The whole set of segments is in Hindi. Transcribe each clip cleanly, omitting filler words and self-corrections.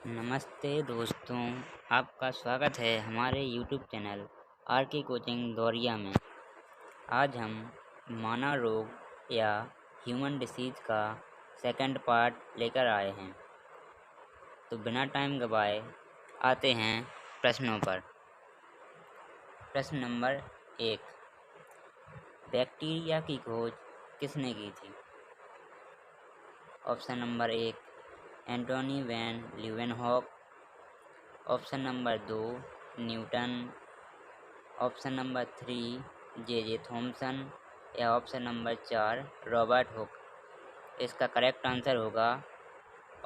नमस्ते दोस्तों, आपका स्वागत है हमारे YouTube चैनल आर के कोचिंग दौरिया में। आज हम मानव रोग या ह्यूमन डिसीज़ का सेकंड पार्ट लेकर आए हैं। तो बिना टाइम गवाए आते हैं प्रश्नों पर। प्रश्न नंबर 1, बैक्टीरिया की खोज किसने की थी? Option number 1, Antonie van Leeuwenhoek. Option number 2, Newton. Option number 3, J Thomson. या ऑप्शन नंबर 4, रॉबर्ट हुक। इसका करेक्ट आंसर होगा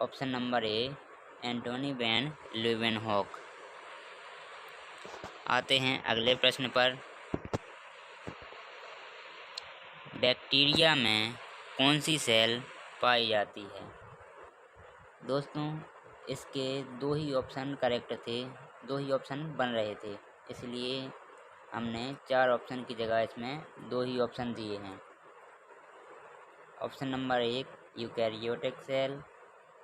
option number A, Antonie van Leeuwenhoek. आते हैं अगले प्रश्न पर। बैक्टीरिया में कौन सी सेल पाई जाती है? दोस्तों, इसके दो ही ऑप्शन करेक्ट थे, दो ही ऑप्शन बन रहे थे, इसलिए हमने 4 ऑप्शन की जगह इसमें 2 ही ऑप्शन दिए हैं। Option number 1, eukaryotic cell.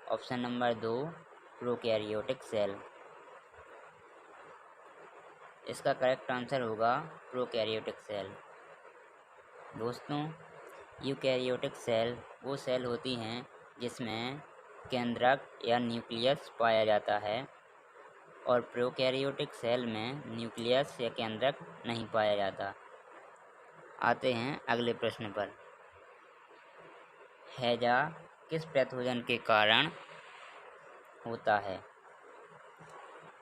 Option number 2, prokaryotic cell. इसका करेक्ट आंसर होगा प्रोकैरियोटिक सेल। दोस्तों, यूकैरियोटिक सेल वो सेल होती हैं जिसमें केंद्रक या न्यूक्लियस पाया जाता है, और प्रोकैरियोटिक सेल में न्यूक्लियस या केंद्रक नहीं पाया जाता। आते हैं अगले प्रश्न पर। हैजा किस पैथोजन के कारण होता है?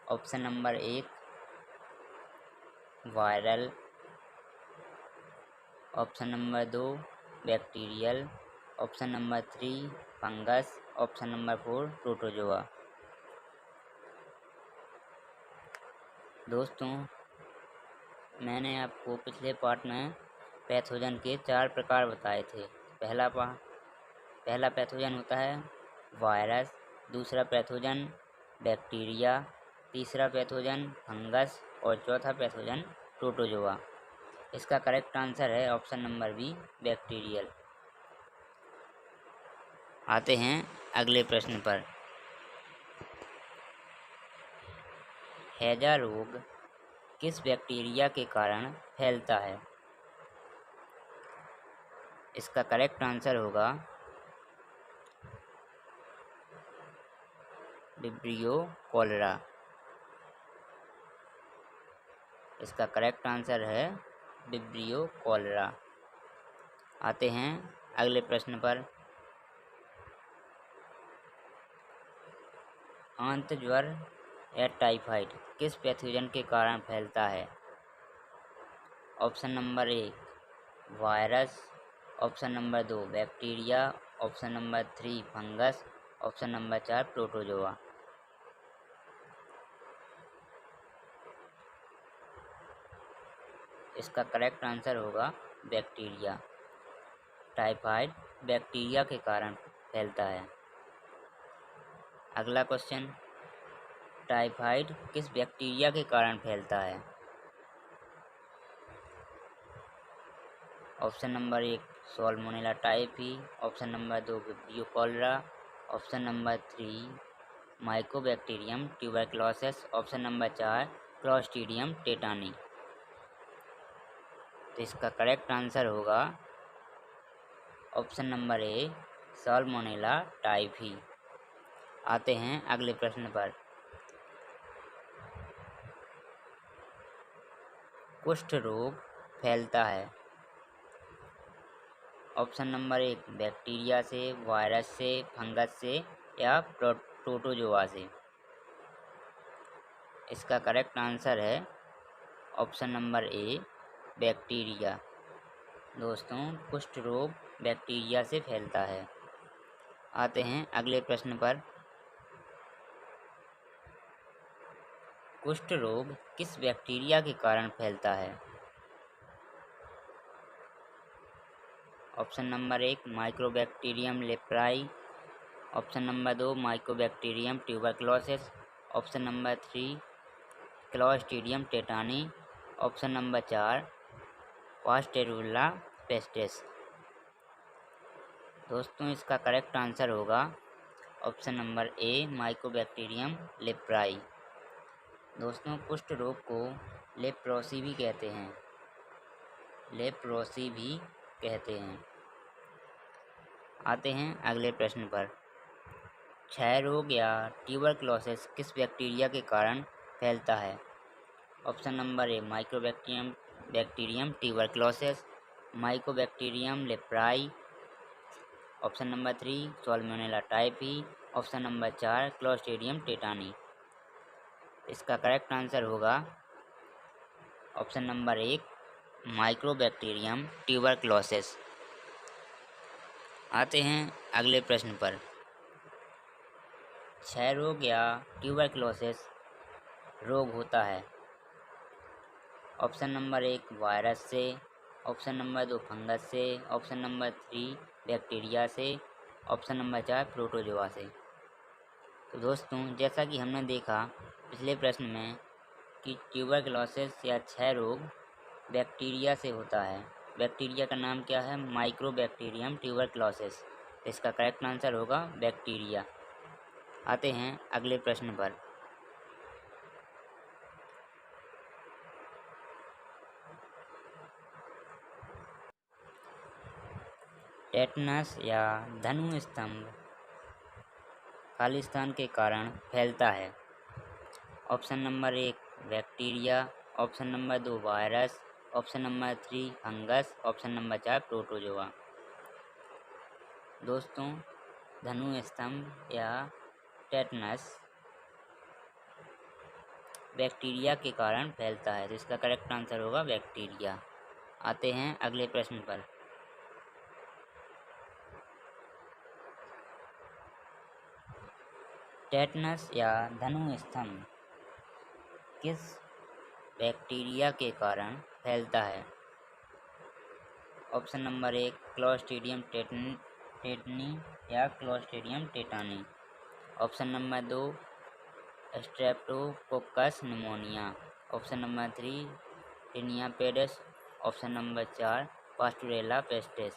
Option number 1, viral. Option number 2, bacterial. Option number 3, fungus. Option number 4, protozoa. दोस्तों, मैंने आपको पिछले पार्ट में पैथोजन के 4 प्रकार बताए थे। पहला पैथोजन होता है वायरस, दूसरा पैथोजन बैक्टीरिया, तीसरा पैथोजन फंगस और चौथा पैथोजन प्रोटोजोआ। इसका करेक्ट आंसर है ऑप्शन नंबर बी, बैक्टीरियल। आते हैं अगले प्रश्न पर। हैजा रोग किस बैक्टीरिया के कारण फैलता है? इसका करेक्ट आंसर होगा विब्रियो कॉलरा। इसका करेक्ट आंसर है विब्रियो कॉलरा। आते हैं अगले प्रश्न पर। आंत ज्वर या टाइफाइड किस पैथोजन के कारण फैलता है? Option number 1, virus. Option number 2, bacteria. Option number 3, fungus. Option number 4, protozoa. इसका करेक्ट आंसर होगा बैक्टीरिया। टाइफाइड बैक्टीरिया के कारण फैलता है। अगला क्वेश्चन, टाइफाइड किस बैक्टीरिया के कारण फैलता है? Option number 1, salmonella typhi. Option number 2, vibrio cholera. Option number 3, Mycobacterium tuberculosis. Option number 4, Clostridium tetani. तो इसका करेक्ट आंसर होगा ऑप्शन नंबर ए, साल्मोनेला टाइफी। आते हैं अगले प्रश्न पर। कुष्ठ रोग फैलता है? ऑप्शन नंबर 1, बैक्टीरिया से, वायरस से, फंगस से या प्रोटोजोआ से। इसका करेक्ट आंसर है ऑप्शन नंबर ए, बैक्टीरिया। दोस्तों, कुष्ठ रोग बैक्टीरिया से फैलता है। आते हैं अगले प्रश्न पर। कुष्ठ रोग किस बैक्टीरिया के कारण फैलता है? Option number 1, mycobacterium leprae. Option number 2, mycobacterium tuberculosis. Option number 3, clostridium tetani. Option number 4, pasteurella pestis. दोस्तों, इसका करेक्ट आंसर होगा option number A mycobacterium leprae. दोस्तों, कुष्ठ रोग को लेप्रोसी भी कहते हैं, लेप्रोसी भी कहते हैं। आते हैं अगले प्रश्न पर। क्षय रोग या ट्यूबरक्लोसिस किस बैक्टीरिया के कारण फैलता है? Option number A bacterium tuberculosis, mycobacterium leprae, option number 3 salmonella typhi, option number 4 clostridium tetani. इसका करेक्ट आंसर होगा ऑप्शन नंबर 1 माइक्रोबैक्टीरियम ट्यूबरक्लोसिस। आते हैं अगले प्रश्न पर। क्षय रोग या ट्यूबरक्लोसिस रोग होता है? ऑप्शन नंबर 1 वायरस से, ऑप्शन नंबर 2 फंगस से, ऑप्शन नंबर 3 बैक्टीरिया से, ऑप्शन नंबर 4 प्रोटोजोआ से। तो दोस्तों, जैसा कि हमने देखा पिछले प्रश्न में कि ट्यूबरक्लोसिस या क्षय रोग बैक्टीरिया से होता है। बैक्टीरिया का नाम क्या है? Mycobacterium tuberculosis. इसका करेक्ट आंसर होगा बैक्टीरिया। आते हैं अगले प्रश्न पर। टेटनस या धनु स्तंभ खालिस्तान के कारण फैलता है? Option number 1 bacteria, option number 2 virus, option number 3 fungus, option number 4 protozoa. दोस्तों, धनु स्तंभ या टेटनस बैक्टीरिया के कारण फैलता है, तो इसका करेक्ट आंसर होगा बैक्टीरिया। आते हैं अगले प्रश्न पर। टेटनस या धनु स्तंभ किस बैक्टीरिया के कारण फैलता है? ऑप्शन नंबर 1 क्लोस्ट्रीडियम टेटनी या clostridium tetani, option number 2 streptococcus pneumoniae, option number 3 tinea pedis, option number 4 pasteurella pestis.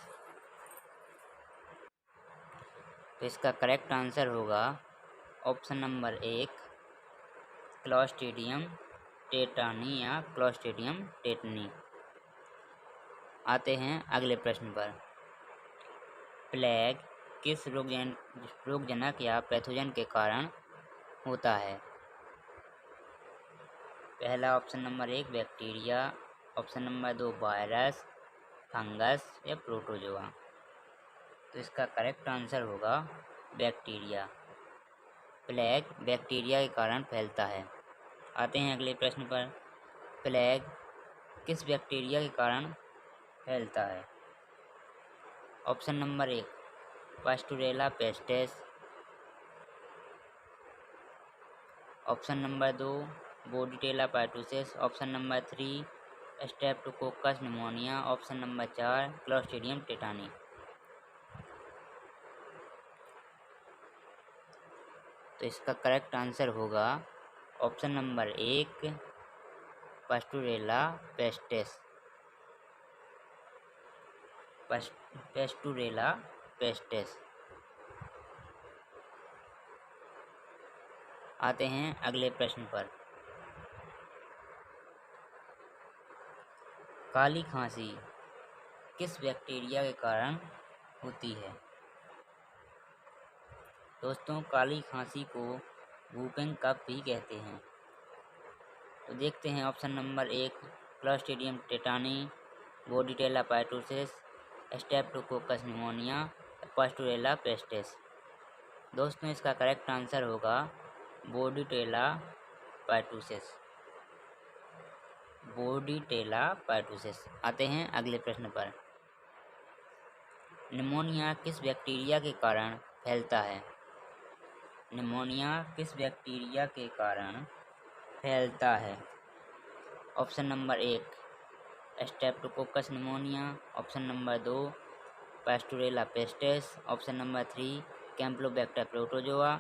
तो इसका करेक्ट आंसर होगा ऑप्शन नंबर 1 क्लोस्ट्रीडियम टेटानी या क्लोस्ट्रीडियम टेटनी। आते हैं अगले प्रश्न पर। प्लेग किस रोगजनक या पैथोजन के कारण होता है? पहला option number 1 bacteria, option number 2 virus, fungus या प्रोटोजोआ। तो इसका करेक्ट आंसर होगा बैक्टीरिया। प्लेग बैक्टीरिया के कारण फैलता है। आते हैं अगले प्रश्न पर। प्लेग किस बैक्टीरिया के कारण फैलता है? Option number 1 pasteurella pestis, option number 2 bordetella pertussis, option number 3 streptococcus pneumoniae, option number 4 clostridium tetani. तो इसका करेक्ट आंसर होगा option number 1 pasteurella pestis, pasteurella pestis. आते हैं अगले प्रश्न पर। काली खांसी किस बैक्टीरिया के कारण होती है? दोस्तों, काली खांसी को वूपिंग कफ भी कहते हैं। तो देखते हैं option number 1 clostridium tetani, bordetella pertussis, streptococcus pneumoniae, pasteurella pestis. दोस्तों, इसका करेक्ट आंसर होगा बोर्डिटेला पाइटोसिस, बोर्डिटेला पाइटोसिस। आते हैं अगले प्रश्न पर। निमोनिया किस बैक्टीरिया के कारण फैलता है? निमोनिया किस बैक्टीरिया के कारण फैलता है? Option number 1 streptococcus pneumoniae, option number 2 pasteurella pestis, option number 3 campylobacter protozoa,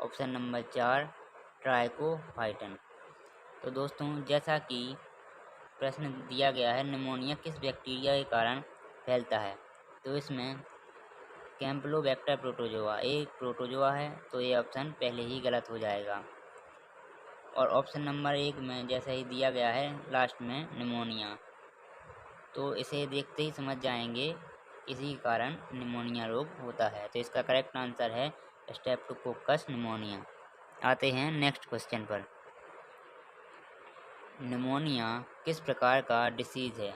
option number 4 trichophyton. तो दोस्तों, जैसा कि प्रश्न दिया गया है निमोनिया किस बैक्टीरिया के कारण फैलता है, तो इसमें कैम्पलोबैक्टर प्रोटोजोआ एक प्रोटोजोआ है, तो ये ऑप्शन पहले ही गलत हो जाएगा। और ऑप्शन नंबर 1 में जैसा ही दिया गया है लास्ट में निमोनिया, तो इसे देखते ही समझ जाएंगे इसी कारण निमोनिया रोग होता है। तो इसका करेक्ट आंसर है स्ट्रेप्टोकोकस निमोनिया। आते हैं नेक्स्ट क्वेश्चन पर। निमोनिया किस प्रकार का डिसीज़ है?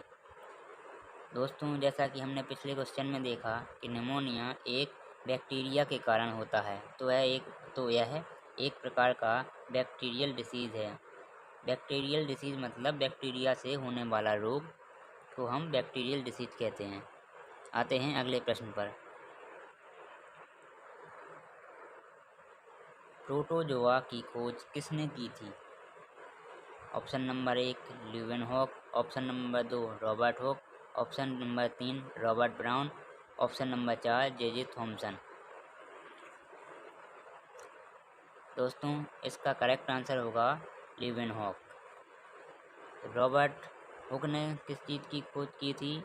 दोस्तों, जैसा कि हमने पिछले क्वेश्चन में देखा कि निमोनिया एक बैक्टीरिया के कारण होता है, तो यह एक प्रकार का बैक्टीरियल डिसीज़ है। बैक्टीरियल डिसीज़ मतलब बैक्टीरिया से होने वाला रोग को हम बैक्टीरियल डिसीज़ कहते हैं। आते हैं अगले प्रश्न पर। प्रोटोजोआ की खोज किसने की थी? Option number 1 Leeuwenhoek, option number 2 Robert Hooke, option number 3 Robert Brown, option number 4 J Thomson. दोस्तों, इसका करेक्ट आंसर होगा ल्यूवेनहॉक। रॉबर्ट हुक ने किस चीज़ की खोज की थी?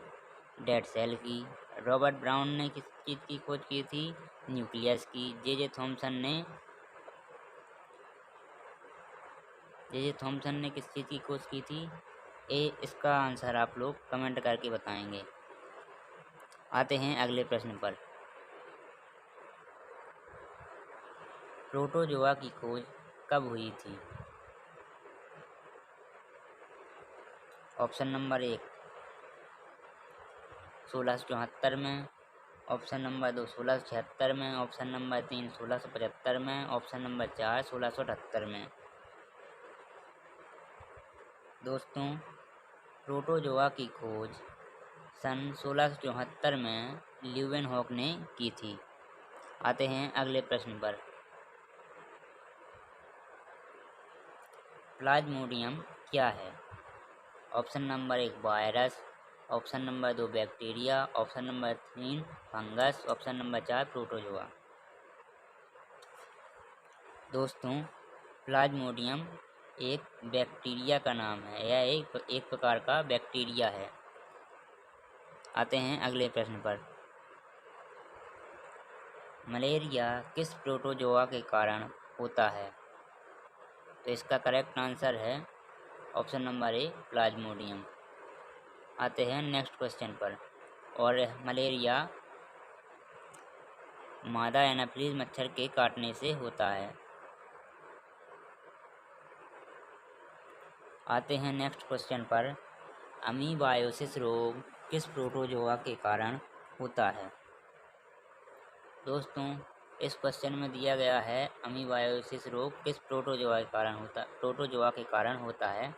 डेड सेल की। रॉबर्ट ब्राउन ने किस चीज़ की खोज की थी? न्यूक्लियस की। जे थॉमसन ने किस चीज़ की खोज की थी? इसका आंसर आप लोग कमेंट करके बताएंगे। आते हैं अगले प्रश्न पर। प्रोटोजोआ की खोज कब हुई थी? ऑप्शन नंबर 1 1674 में, ऑप्शन नंबर 2 1676 में, ऑप्शन नंबर 3 1675 में, ऑप्शन नंबर 4 1678 में। दोस्तों, प्रोटोजोआ की खोज सन 1674 में ल्यूवेनहॉक ने की थी। आते हैं अगले प्रश्न पर। प्लाज्मोडियम क्या है? Option number 1 virus, option number 2 bacteria, option number 3 fungus, option number 4 protozoa. दोस्तों, प्लाज्मोडियम एक बैक्टीरिया का नाम है। यह एक प्रकार का बैक्टीरिया है। आते हैं अगले प्रश्न पर। मलेरिया किस प्रोटोजोआ के कारण होता है? तो इसका करेक्ट आंसर है ऑप्शन नंबर ए प्लाज्मोडियम। आते हैं नेक्स्ट क्वेश्चन पर। और मलेरिया मादा एनाफिलीज मच्छर के काटने से होता है। आते हैं नेक्स्ट क्वेश्चन पर। अमीबायोसिस रोग किस प्रोटोजोआ के कारण होता है? दोस्तों, इस क्वेश्चन में दिया गया है अमीबायोसिस रोग किस प्रोटोजोआ के कारण होता है।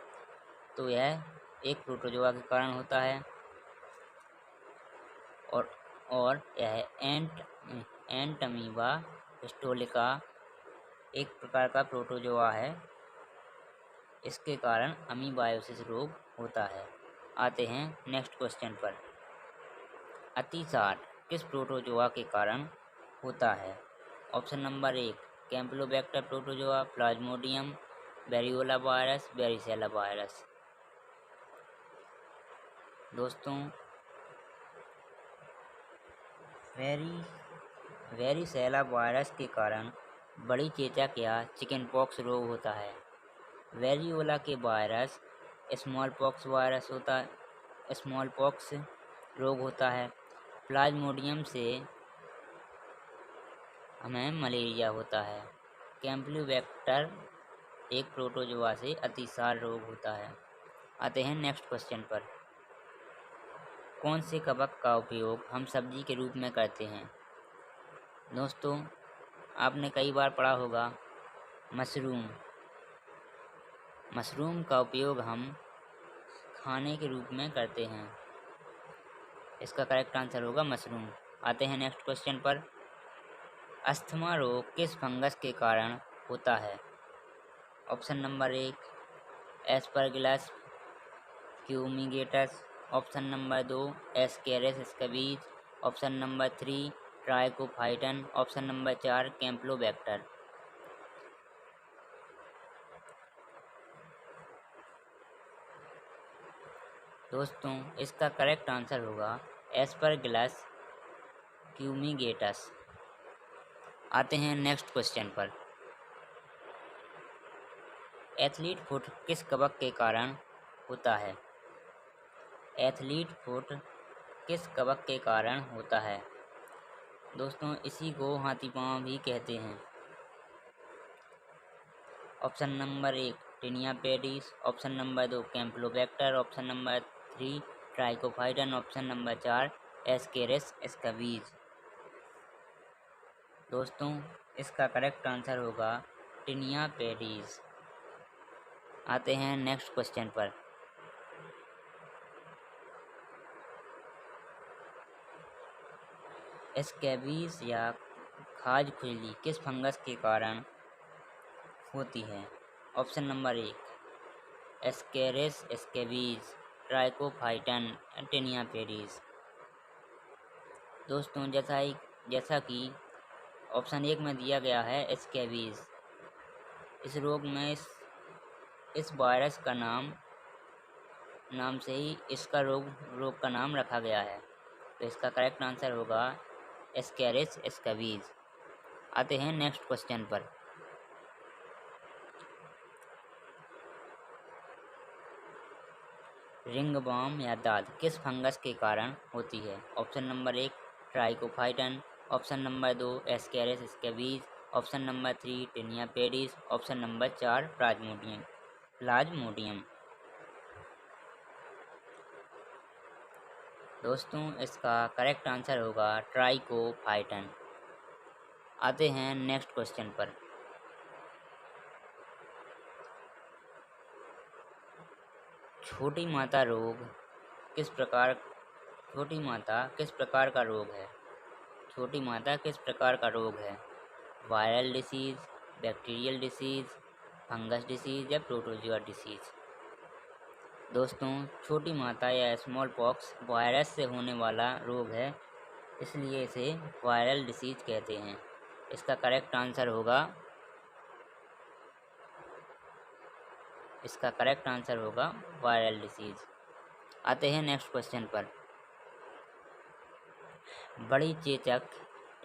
तो यह एक प्रोटोजोआ के कारण होता है और यह एंट अमीबा हिस्टोलिका एक प्रकार का प्रोटोजोआ है। इसके कारण अमीबायोसिस रोग होता है। आते हैं नेक्स्ट क्वेश्चन पर। अतिसार किस प्रोटोजोआ के कारण होता है? Option number 1 campylobacter protozoa, plasmodium, variola virus, varicella virus. दोस्तों, वेरिसेला वायरस के कारण बड़ी चेचक या चिकनपॉक्स रोग होता है। वेरियोला के वायरस स्मॉलपॉक्स रोग होता है। प्लाज्मोडियम से हमें मलेरिया होता है। कैम्पलोबैक्टर एक प्रोटोजोआ से अतिसार रोग होता है। आते हैं नेक्स्ट क्वेश्चन पर। कौन से कवक का उपयोग हम सब्जी के रूप में करते हैं? दोस्तों, आपने कई बार पढ़ा होगा मशरूम का उपयोग हम खाने के रूप में करते हैं। इसका करेक्ट आंसर होगा मशरूम। आते हैं नेक्स्ट क्वेश्चन पर। अस्थमा रोग किस फंगस के कारण होता है? Option number 1 Aspergillus fumigatus, option number 2 Ascaris scabies, option number 3 trichophyton, option number 4 Campylobacter. दोस्तों, इसका करेक्ट आंसर होगा एस्परगिलस फ्यूमिगेटस। आते हैं नेक्स्ट क्वेश्चन पर। एथलीट फुट किस कवक के कारण होता है? एथलीट फुट किस कवक के कारण होता है? दोस्तों, इसी को हाथी पाँव भी कहते हैं। Option number 1 tinea pedis, option number 2 campylobacter, option number 3 trichophyton, option number 4 ascaris scabies. दोस्तों, इसका करेक्ट आंसर होगा टिनिया पेडिस। आते हैं नेक्स्ट क्वेश्चन पर। स्कैबीज या खाज खुजली किस फंगस के कारण होती है? Option number 1 Ascaris scabies, trichophyton, Taenia pedis. दोस्तों, जैसा कि ऑप्शन 1 में दिया गया है स्कैबीज, इस रोग में इस वायरस का नाम से ही इसका रोग का नाम रखा गया है। तो इसका करेक्ट आंसर होगा एस्केरिस स्कैबीज। आते हैं नेक्स्ट क्वेश्चन पर। रिंगवर्म या दाद किस फंगस के कारण होती है? Option number 1 trichophyton, option number 2 Ascaris scabies, option number 3 tinea pedis, option number 4 Plasmodium. दोस्तों, इसका करेक्ट आंसर होगा ट्राइकोफाइटन। आते हैं नेक्स्ट क्वेश्चन पर। छोटी माता किस प्रकार का रोग है? छोटी माता किस प्रकार का रोग है? Viral disease, bacterial disease, fungus disease या प्रोटोजुआ डिसीज। दोस्तों, छोटी माता या स्मॉल पॉक्स वायरस से होने वाला रोग है, इसलिए इसे वायरल डिसीज कहते हैं। इसका करेक्ट आंसर होगा वायरल डिसीज। आते हैं नेक्स्ट क्वेश्चन पर। बड़ी चेचक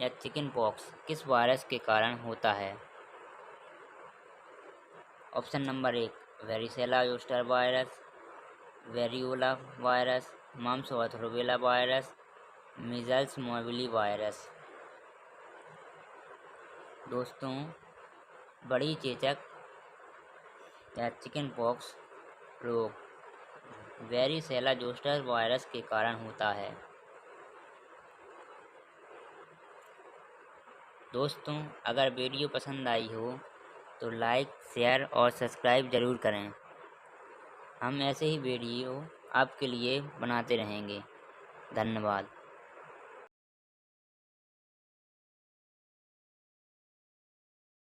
या चिकन पॉक्स किस वायरस के कारण होता है? Option number 1 varicella zoster virus, variola virus, mumps और रूबेला वायरस, मीजल्स मोबिली वायरस। दोस्तों, बड़ी चेचक या चिकन पॉक्स रोग वेरिसेला जोस्टर वायरस के कारण होता है। दोस्तों, अगर वीडियो पसंद आई हो तो लाइक, शेयर और सब्सक्राइब ज़रूर करें। हम ऐसे ही वीडियो आपके लिए बनाते रहेंगे। धन्यवाद।